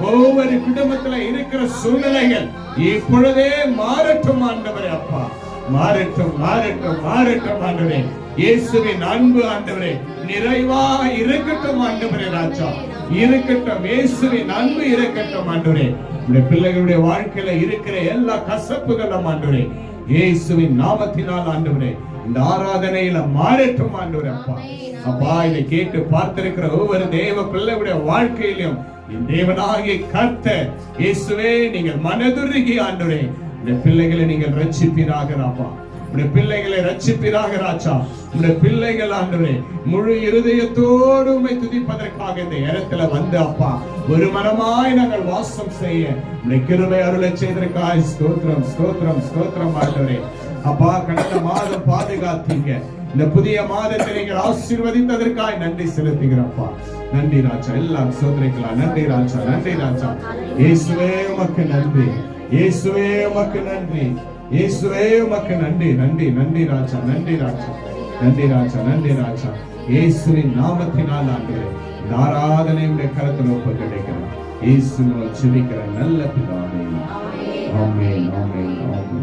ஒவ்வொரு குடும்பத்துல இருக்கிற சூழ்நிலைகள் இப்பொழுதே மாறட்டும் ஆண்டவரே. அப்பா மாறட்டும் மாறட்டும் மாறட்டும் ஆண்டவரே. இயேசுவின் அன்பு ஆண்டவரே நிறைவா இருக்கட்டும் ஆண்டவரே. ராஜா இருக்கட்டும், இயேசுவின் அன்பு இருக்கட்டும் ஆண்டவரே. உடைய பிள்ளைகளுடைய வாழ்க்கையில இருக்கிற எல்லா கசப்புகளும் ஆண்டவரே இயேசுவின் நாமத்தினால் ஆண்டவரே இந்த ஆராதனையில மாறட்டும் ஆண்டவரே. அப்பா அப்பா இதை கேட்டு பார்த்திருக்கிற ஒவ்வொரு தேவ பிள்ளையுடைய வாழ்க்கையிலும் என் தேவனாகிய கர்த்தர் இயேசுவே நீங்கள் மனதுருகி ஆண்டவரே இந்த பிள்ளைகளை நீங்கள் ரட்சிப்பீராக. அப்பா உடைய பிள்ளைகளை ரட்சிப்பீராக ராஜா. உடைய பிள்ளைகள் ஆண்டவரே முழு இருதயத்தோடு உம்மை துதிப்பதற்காக இந்த இடத்துல வந்து அப்பா ஒரு மனமாய் நாங்கள் வாசம் செய்ய உடைய கிருபை அருளச் செய்ததற்காக ஸ்தோத்திரம் ஸ்தோத்திரம் ஸ்தோத்திரம் ஆண்டவரே. அப்பா கடந்த மாதம் பாதுகாத்தீங்க, இந்த புதிய மாதத்தை நீங்கள் ஆசீர்வதித்ததற்காக நன்றி செலுத்துகிறப்பா. நன்றி ராஜா, எல்லாம் சோதனைக்கலாம். நன்றி ராஜா, நன்றி ராஜா. இயேசுவே உமக்கு நன்றி, இயேசுவே உமக்கு நன்றி, இயேசுவே உமக்கு நன்றி. நன்றி நன்றி ராஜா, நன்றி ராஜா, நன்றி ராஜா, நன்றி ராஜா. இயேசுவின் நாமத்தினால் ஆண்டவரே இந்த ஆராதனையுடைய கரத்தில் ஒப்புக்கொடுக்கிறேன். இயேசுவின் ஜெபிக்கிற நல்ல பிதாவே. ஆமென், ஆமென், ஆமென்.